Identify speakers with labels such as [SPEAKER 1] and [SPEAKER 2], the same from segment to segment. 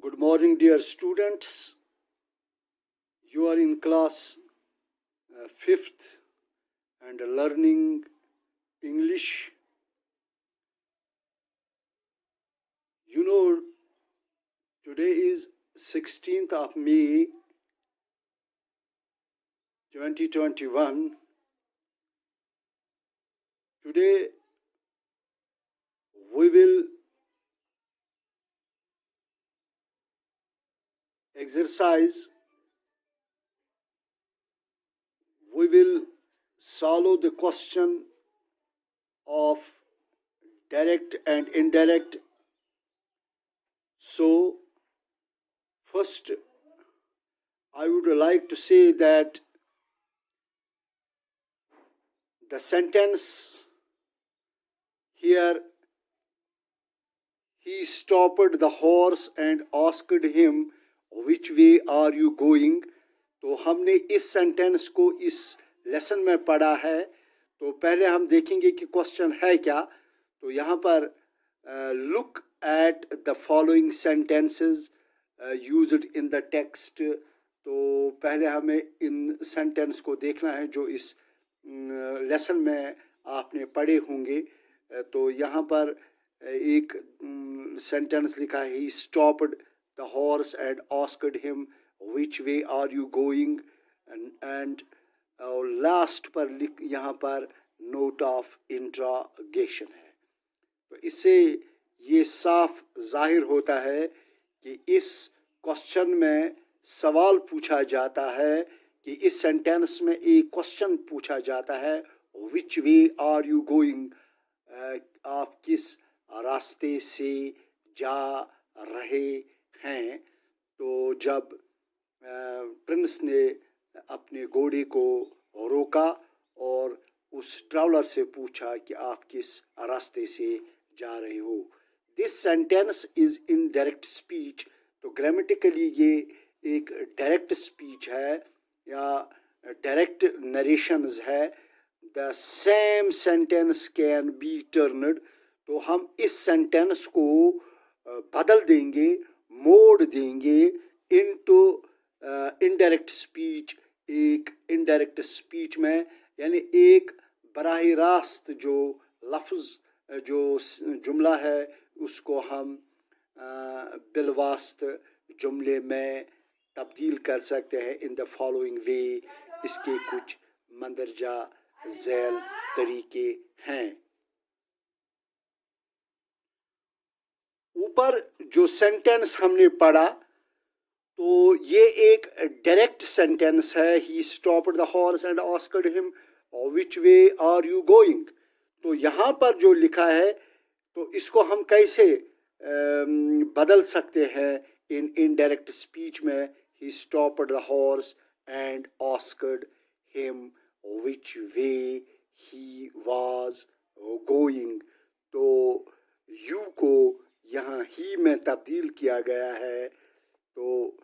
[SPEAKER 1] Good morning, dear students. You are in class 5th and learning English. You know, today is 16th of May 2021. Today we will exercise, we will solve the question of direct and indirect. So, first I would like to say that the sentence here, he stopped the horse and asked him, which way are you going? तो हमने इस sentence को इस lesson में पढ़ा है. तो पहले हम देखेंगे कि क्वेश्चन है क्या. तो यहाँ पर look at the following sentences used in the text. तो पहले हमें इन सेंटेंस को देखना है जो इस लेसन में आपने पढ़े होंगे. तो यहाँ पर एक सेंटेंस लिखा है, he stopped the horse and asked him which way are you going, and last पर यहाँ पर नोट ऑफ इंट्रोगेशन है. तो इससे ये साफ जाहिर होता है कि इस क्वेश्चन में सवाल पूछा जाता है, कि इस सेंटेंस में एक क्वेश्चन पूछा जाता है, which way are you going, आप किस रास्ते से जा रहे हैं. तो जब प्रिंस ने अपने घोड़े को रोका और उस ट्रैवलर से पूछा कि आप किस रास्ते से जा रहे हो. This sentence is in direct speech. तो ग्रामेटिकली ये एक डायरेक्ट स्पीच है या डायरेक्ट नरेशंस है. The same sentence can be turned. तो हम इस सेंटेंस को बदल देंगे, मोड़ देंगे इनटू इनडायरेक्ट स्पीच, एक इनडायरेक्ट स्पीच में. यानी एक बराह रास्त जो लफ्ज़ जो जुमला है उसको हम बिलवास्त जुमले में तब्दील कर सकते हैं इन द फॉलोइंग वे. इसके कुछ मंदरजा झैल तरीके हैं. ऊपर जो सेंटेंस हमने पढ़ा तो ये एक डायरेक्ट सेंटेंस है. He stopped the horse and asked him which way are you going. तो यहाँ पर जो लिखा है तो इसको हम कैसे बदल सकते हैं इन इनडायरेक्ट स्पीच में. ही stopped the horse and asked him which way he was going. तो यू को यहाँ ही में तब्दील किया गया है. तो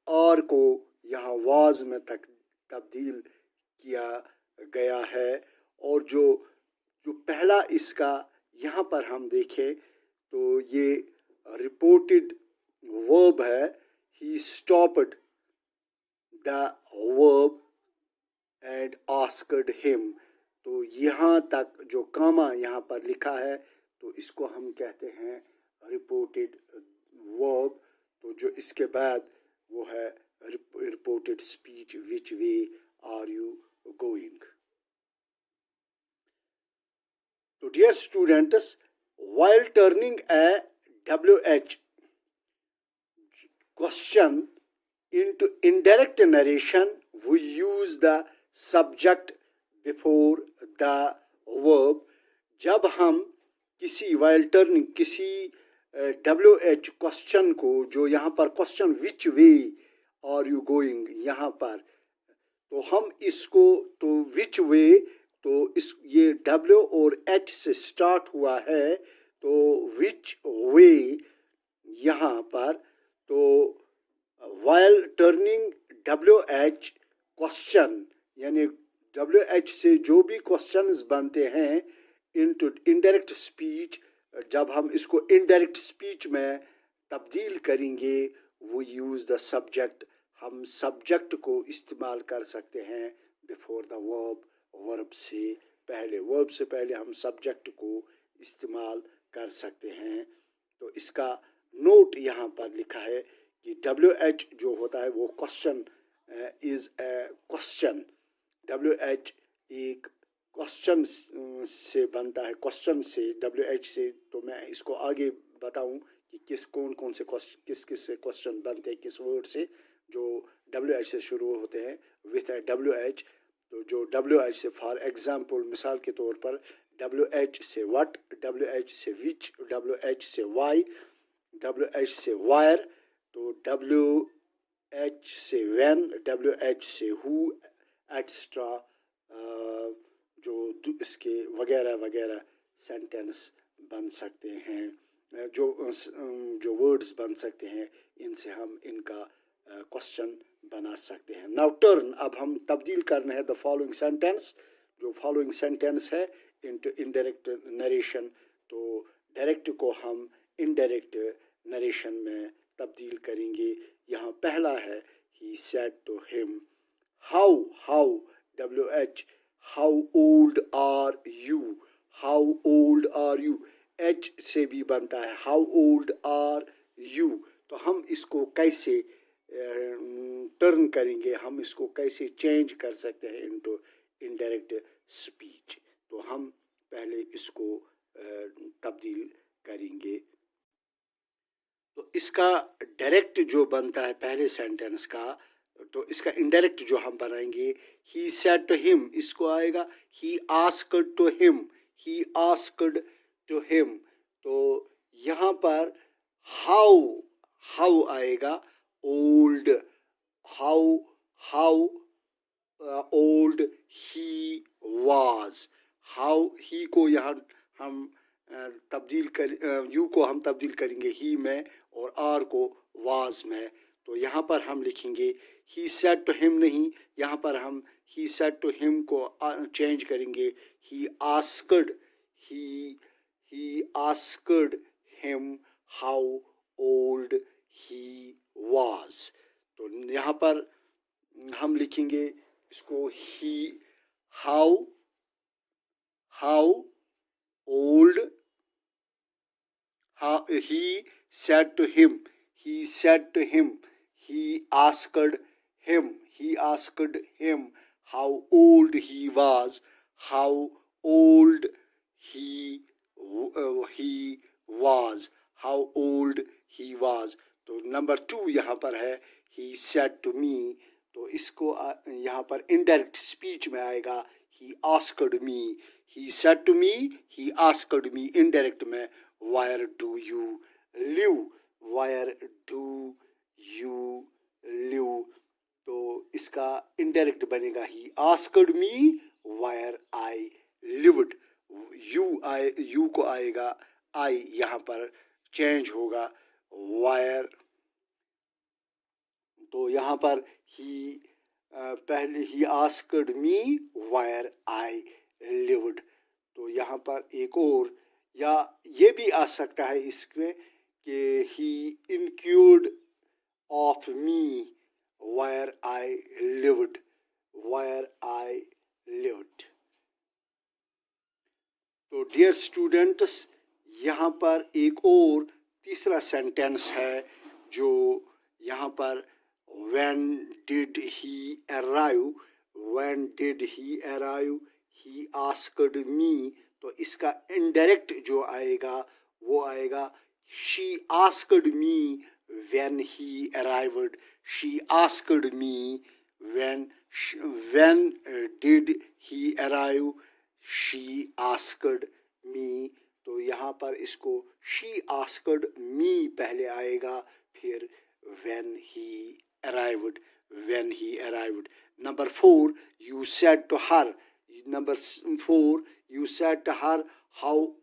[SPEAKER 1] और को यहाँ वाज में तब्दील किया गया है. और जो पहला इसका यहाँ पर हम देखें तो ये रिपोर्टेड वर्ब है. He stopped the verb and asked him. तो यहाँ तक जो कामा यहाँ पर लिखा है तो इसको हम कहते हैं रिपोर्टेड वर्ब. तो जो इसके बाद वो है reported speech, which way are you going. तो dear students, while turning a WH question into indirect narration, we use the subject before the verb. जब हम किसी while turning किसी WH क्वेश्चन को, जो यहाँ पर question which way are you going यहाँ पर, तो हम इसको तो विच वे तो इस ये W और H से स्टार्ट हुआ है. तो विच वे यहाँ पर तो while turning WH क्वेश्चन यानी WH से जो भी क्वेश्चंस बनते हैं इनटू इनडायरेक्ट स्पीच, जब हम इसको इनडायरेक्ट स्पीच में तब्दील करेंगे वो यूज़ द सब्जेक्ट, हम सब्जेक्ट को इस्तेमाल कर सकते हैं बिफोर द वर्ब, वर्ब से पहले हम सब्जेक्ट को इस्तेमाल कर सकते हैं। तो इसका नोट यहाँ पर लिखा है कि WH जो होता है वो question is a question, WH एक क्वेश्चन से बनता है, क्वेश्चन से WH से। तो मैं इसको आगे बताऊं कि कौन कौन से किस से क्वेश्चन बनते हैं, किस वर्ड से जो WH से शुरू होते हैं विथ ए WH। तो जो WH से फॉर एग्जाम्पल मिसाल के तौर पर WH से व्हाट, WH से विच, WH से वाई, WH से वायर, तो WH से व्हेन, WH से हु, एक्स्ट्रा, जो इसके वगैरह वगैरह सेंटेंस बन सकते हैं, जो वर्ड्स बन सकते हैं, इनसे हम इनका क्वेश्चन बना सकते हैं। नाउ टर्न, अब हम तब्दील करना है द फॉलोइंग सेंटेंस, जो फॉलोइंग सेंटेंस है इनटू इनडायरेक्ट नरेशन। तो डायरेक्ट को हम इनडायरेक्ट नरेशन में तब्दील करेंगे। यहाँ पहला है he said to him, how WH, how old are you, how old are you, H से भी बनता है हाउ ओल्ड आर यू। तो हम इसको कैसे टर्न करेंगे, हम इसको कैसे चेंज कर सकते हैं इनटू इनडायरेक्ट स्पीच। तो हम पहले इसको तब्दील करेंगे। तो इसका डायरेक्ट जो बनता है पहले सेंटेंस का, तो इसका इनडायरेक्ट जो हम बनाएंगे ही सेड टू हिम, इसको आएगा he asked to him, he asked to him. तो यहाँ पर हाउ आएगा old, how old he was, how he को यहाँ हम तब्दील कर, यू को हम तब्दील करेंगे ही में और आर को वाज में। तो यहाँ पर हम लिखेंगे ही सेड टू हिम नहीं, यहाँ पर हम ही सेड टू हिम को चेंज करेंगे he asked, he asked him how old he was। तो यहाँ पर हम लिखेंगे इसको he how old, he said to him, he asked him how old he was, how old he was। तो number 2 यहाँ पर है he said to me, तो इसको यहाँ पर इनडायरेक्ट स्पीच में आएगा he asked me, he said to me, he asked me। Indirect में where do you live, where do you live। तो इसका इनडायरेक्ट बनेगा he asked me where I lived, you को आएगा आई, यहाँ पर चेंज होगा वायर। तो यहाँ पर ही पहले he asked me where I lived. तो यहाँ पर एक और, या ये भी आ सकता है इसमें कि he enquired of me where I lived, where I lived. तो डियर स्टूडेंट्स, यहाँ पर एक और तीसरा सेंटेंस है जो यहाँ पर when did he arrive, when did he arrive, he asked me। तो इसका इनडायरेक्ट जो आएगा वो आएगा she asked me when he arrived, she asked me when did he arrive, she asked me। तो यहाँ पर इसको she asked me पहले आएगा, फिर when he arrived, when he arrived। Number 4, you said to her, number 4, you said to her who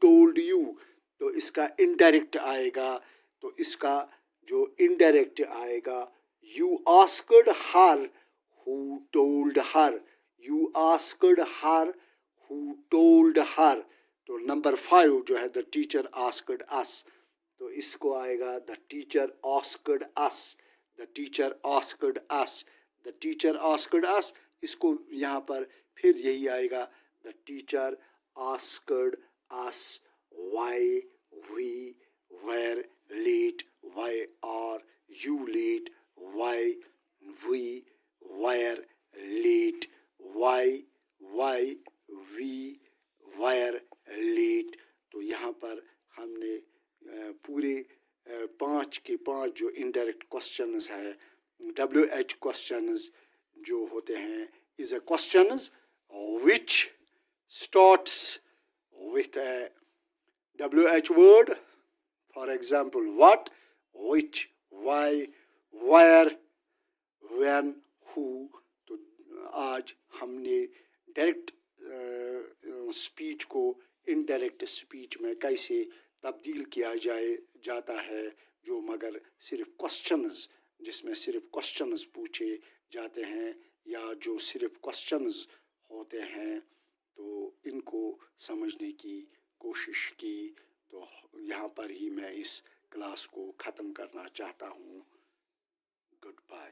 [SPEAKER 1] told you। तो इसका indirect आएगा, तो इसका जो indirect आएगा you asked her who told her, you asked her who told her। तो number 5 जो है the teacher asked us। तो इसको आएगा the teacher asked us, the teacher asked us, the teacher asked us. इसको यहाँ पर फिर यही आएगा, the teacher asked us why we were late, why are you late, why we were late, why we were late. तो यहाँ पर हमने पूरे 5 के 5 जो इनडायरेक्ट क्वेश्चंस है, WH क्वेश्चंस जो होते हैं, is a questions which starts with a WH word, for example what, which, why, where, when, who। तो आज हमने डायरेक्ट स्पीच को इनडायरेक्ट स्पीच में कैसे तब्दील किया जाता है, जो मगर सिर्फ क्वेश्चंस, जिसमें सिर्फ क्वेश्चंस पूछे जाते हैं या जो सिर्फ क्वेश्चंस होते हैं, तो इनको समझने की कोशिश की। तो यहाँ पर ही मैं इस क्लास को ख़त्म करना चाहता हूँ। Good bye.